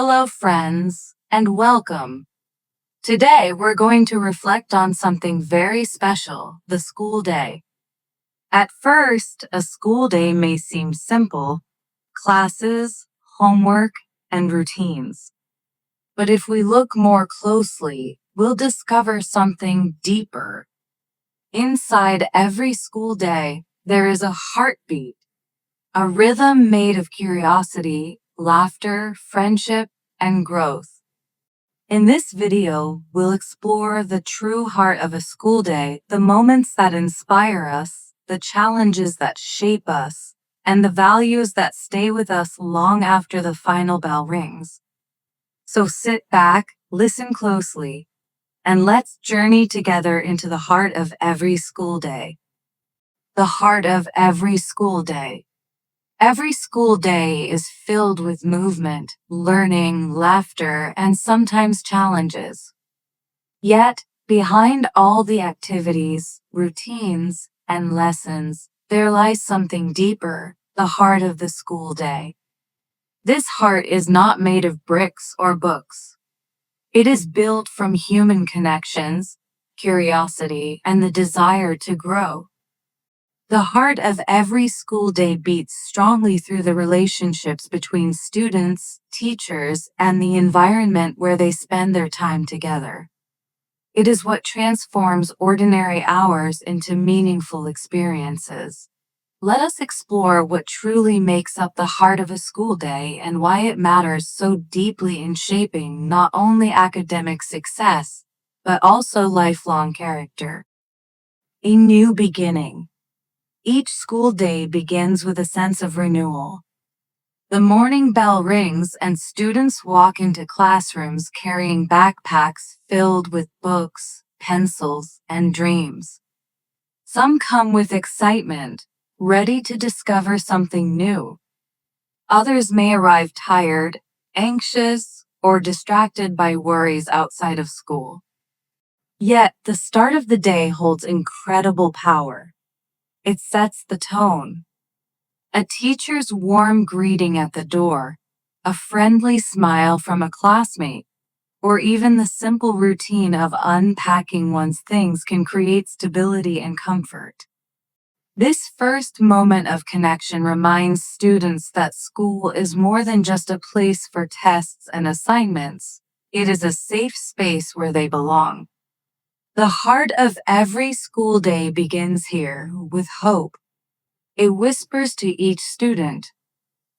Hello, friends, and welcome. Today, we're going to reflect on something very special, the school day. At first, a school day may seem simple, classes, homework, and routines. But if we look more closely, we'll discover something deeper. Inside every school day, there is a heartbeat, a rhythm made of curiosity, laughter, friendship, and growth. In this video, we'll explore the true heart of a school day, the moments that inspire us, the challenges that shape us, and the values that stay with us long after the final bell rings. So sit back, listen closely, and let's journey together into the heart of every school day. The heart of every school day. Every school day is filled with movement, learning, laughter, and sometimes challenges. Yet, behind all the activities, routines, and lessons, there lies something deeper, the heart of the school day. This heart is not made of bricks or books. It is built from human connections, curiosity, and the desire to grow. The heart of every school day beats strongly through the relationships between students, teachers, and the environment where they spend their time together. It is what transforms ordinary hours into meaningful experiences. Let us explore what truly makes up the heart of a school day and why it matters so deeply in shaping not only academic success, but also lifelong character. A new beginning. Each school day begins with a sense of renewal. The morning bell rings and students walk into classrooms carrying backpacks filled with books, pencils, and dreams. Some come with excitement, ready to discover something new. Others may arrive tired, anxious, or distracted by worries outside of school. Yet, the start of the day holds incredible power. It sets the tone. A teacher's warm greeting at the door, a friendly smile from a classmate, or even the simple routine of unpacking one's things can create stability and comfort. This first moment of connection reminds students that school is more than just a place for tests and assignments. It is a safe space where they belong. The heart of every school day begins here with hope. It whispers to each student,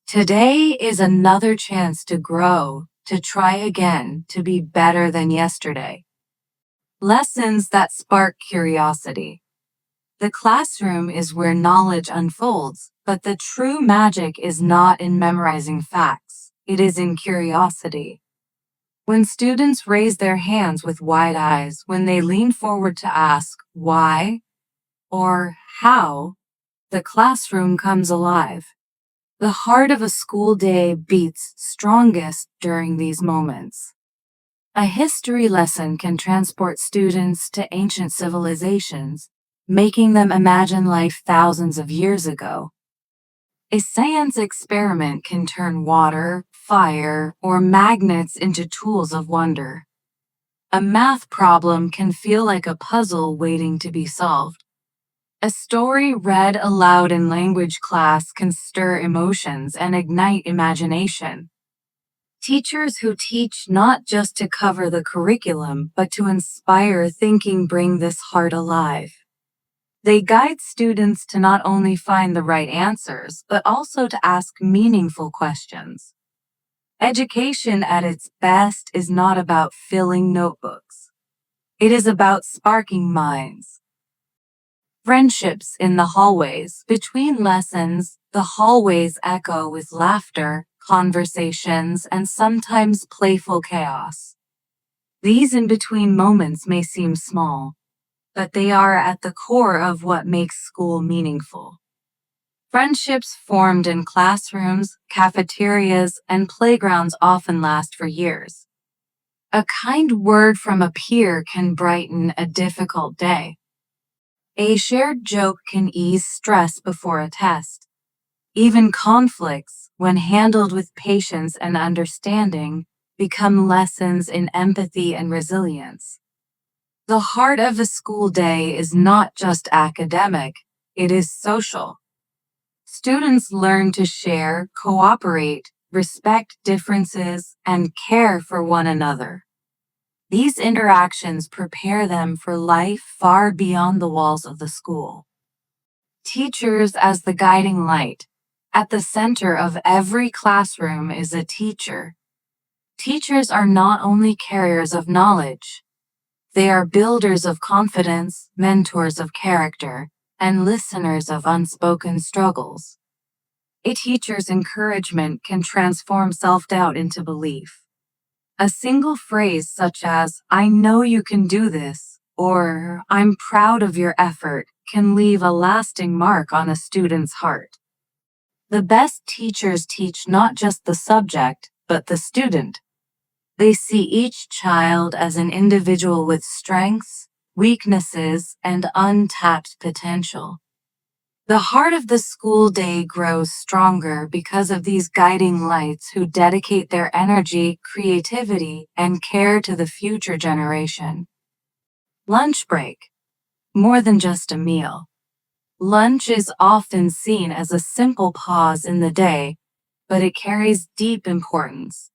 "Today is another chance to grow, to try again, to be better than yesterday." Lessons that spark curiosity. The classroom is where knowledge unfolds, but the true magic is not in memorizing facts. It is in curiosity. When students raise their hands with wide eyes, when they lean forward to ask why or how, the classroom comes alive. The heart of a school day beats strongest during these moments. A history lesson can transport students to ancient civilizations, making them imagine life thousands of years ago. A science experiment can turn water, fire, or magnets into tools of wonder. A math problem can feel like a puzzle waiting to be solved. A story read aloud in language class can stir emotions and ignite imagination. Teachers who teach not just to cover the curriculum, but to inspire thinking bring this heart alive. They guide students to not only find the right answers, but also to ask meaningful questions. Education at its best is not about filling notebooks. It is about sparking minds. Friendships in the hallways. Between lessons, the hallways echo with laughter, conversations, and sometimes playful chaos. These in-between moments may seem small, but they are at the core of what makes school meaningful. Friendships formed in classrooms, cafeterias, and playgrounds often last for years. A kind word from a peer can brighten a difficult day. A shared joke can ease stress before a test. Even conflicts, when handled with patience and understanding, become lessons in empathy and resilience. The heart of a school day is not just academic, it is social. Students learn to share, cooperate, respect differences, and care for one another. These interactions prepare them for life far beyond the walls of the school. Teachers as the guiding light. At the center of every classroom is a teacher. Teachers are not only carriers of knowledge, they are builders of confidence, mentors of character, and listeners of unspoken struggles. A teacher's encouragement can transform self-doubt into belief. A single phrase such as, "I know you can do this," or "I'm proud of your effort," can leave a lasting mark on a student's heart. The best teachers teach not just the subject, but the student. They see each child as an individual with strengths, weaknesses, and untapped potential. The heart of the school day grows stronger because of these guiding lights who dedicate their energy, creativity, and care to the future generation. Lunch break. More than just a meal. Lunch is often seen as a simple pause in the day, but it carries deep importance.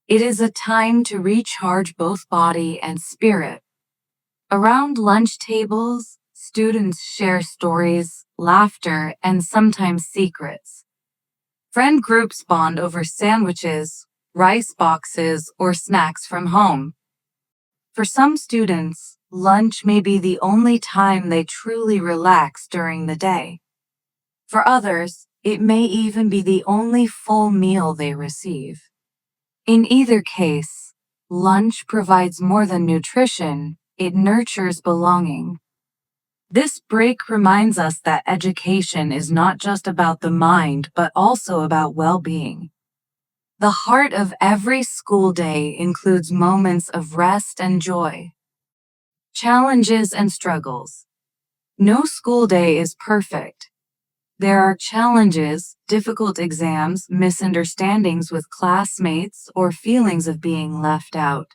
It is a time to recharge both body and spirit. Around lunch tables, students share stories, laughter, and sometimes secrets. Friend groups bond over sandwiches, rice boxes, or snacks from home. For some students, lunch may be the only time they truly relax during the day. For others, it may even be the only full meal they receive. In either case, lunch provides more than nutrition, it nurtures belonging. This break reminds us that education is not just about the mind, but also about well-being. The heart of every school day includes moments of rest and joy. Challenges and struggles. No school day is perfect. There are challenges, difficult exams, misunderstandings with classmates, or feelings of being left out.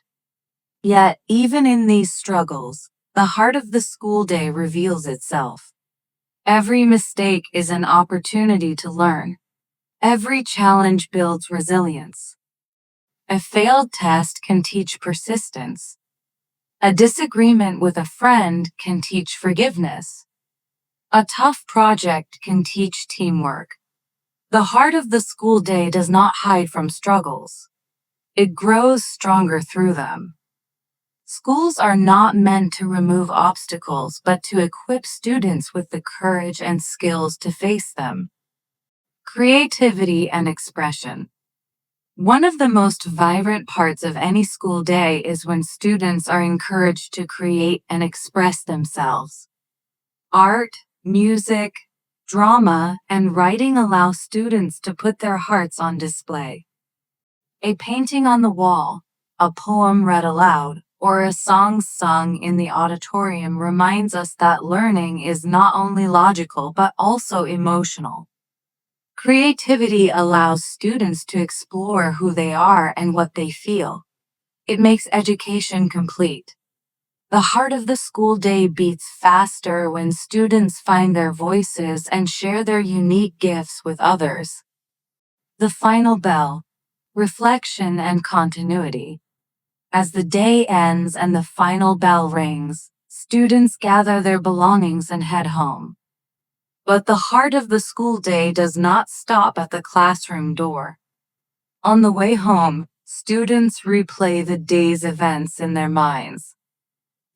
Yet, even in these struggles, the heart of the school day reveals itself. Every mistake is an opportunity to learn. Every challenge builds resilience. A failed test can teach persistence. A disagreement with a friend can teach forgiveness. A tough project can teach teamwork. The heart of the school day does not hide from struggles. It grows stronger through them. Schools are not meant to remove obstacles, but to equip students with the courage and skills to face them. Creativity and expression. One of the most vibrant parts of any school day is when students are encouraged to create and express themselves. Art, music, drama, and writing allow students to put their hearts on display. A painting on the wall, a poem read aloud, or a song sung in the auditorium reminds us that learning is not only logical but also emotional. Creativity allows students to explore who they are and what they feel. It makes education complete. The heart of the school day beats faster when students find their voices and share their unique gifts with others. The final bell, reflection and continuity. As the day ends and the final bell rings, students gather their belongings and head home. But the heart of the school day does not stop at the classroom door. On the way home, students replay the day's events in their minds.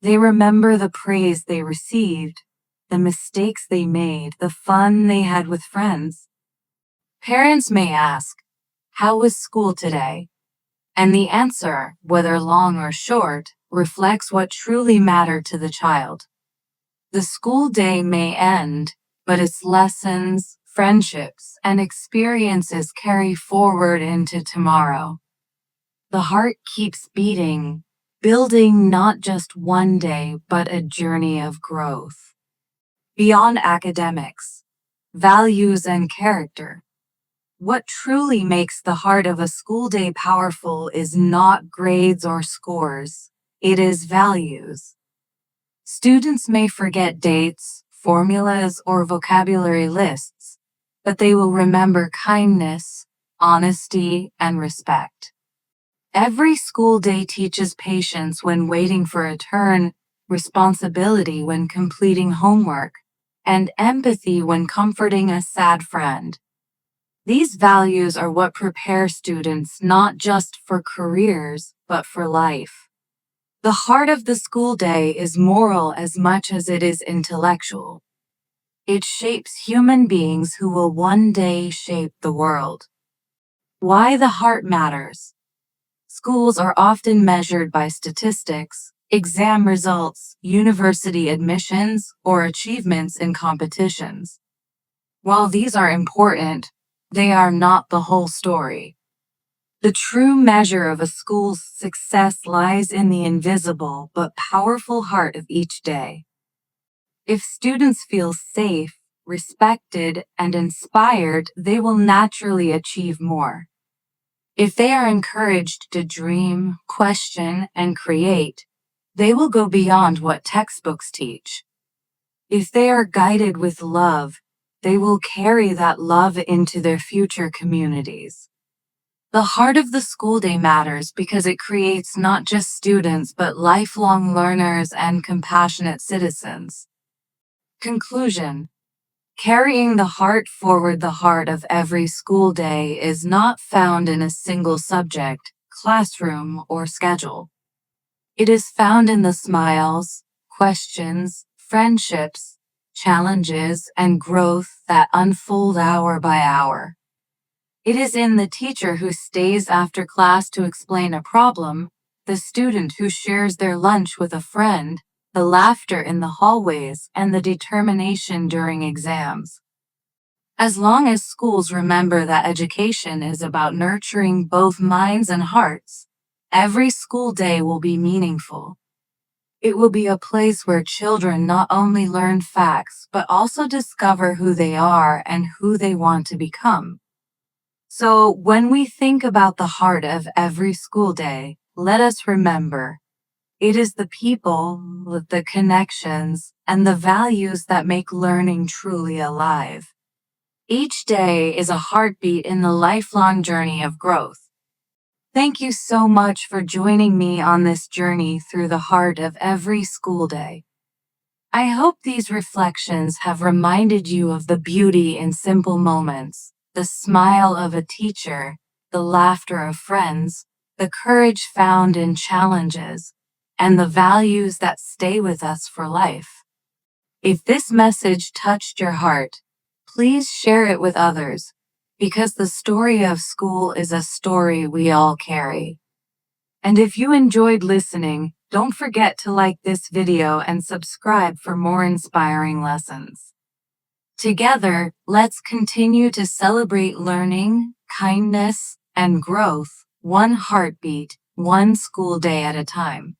They remember the praise they received, the mistakes they made, the fun they had with friends. Parents may ask, "How was school today?" And the answer, whether long or short, reflects what truly mattered to the child. The school day may end, but its lessons, friendships, and experiences carry forward into tomorrow. The heart keeps beating, building not just one day, but a journey of growth. Beyond academics, values and character. What truly makes the heart of a school day powerful is not grades or scores, it is values. Students may forget dates, formulas, or vocabulary lists, but they will remember kindness, honesty, and respect. Every school day teaches patience when waiting for a turn, responsibility when completing homework, and empathy when comforting a sad friend. These values are what prepare students not just for careers, but for life. The heart of the school day is moral as much as it is intellectual. It shapes human beings who will one day shape the world. Why the heart matters. Schools are often measured by statistics, exam results, university admissions, or achievements in competitions. While these are important, they are not the whole story. The true measure of a school's success lies in the invisible but powerful heart of each day. If students feel safe, respected, and inspired, they will naturally achieve more. If they are encouraged to dream, question, and create, they will go beyond what textbooks teach. If they are guided with love, they will carry that love into their future communities. The heart of the school day matters because it creates not just students but lifelong learners and compassionate citizens. Conclusion. Carrying the heart forward. The heart of every school day is not found in a single subject, classroom, or schedule. It is found in the smiles, questions, friendships, challenges, and growth that unfold hour by hour. It is in the teacher who stays after class to explain a problem, the student who shares their lunch with a friend, the laughter in the hallways, and the determination during exams. As long as schools remember that education is about nurturing both minds and hearts, every school day will be meaningful. It will be a place where children not only learn facts, but also discover who they are and who they want to become. So, when we think about the heart of every school day, let us remember it is the people, the connections, and the values that make learning truly alive. Each day is a heartbeat in the lifelong journey of growth. Thank you so much for joining me on this journey through the heart of every school day. I hope these reflections have reminded you of the beauty in simple moments, the smile of a teacher, the laughter of friends, the courage found in challenges, and the values that stay with us for life. If this message touched your heart, please share it with others, because the story of school is a story we all carry. And if you enjoyed listening, don't forget to like this video and subscribe for more inspiring lessons. Together, let's continue to celebrate learning, kindness, and growth, one heartbeat, one school day at a time.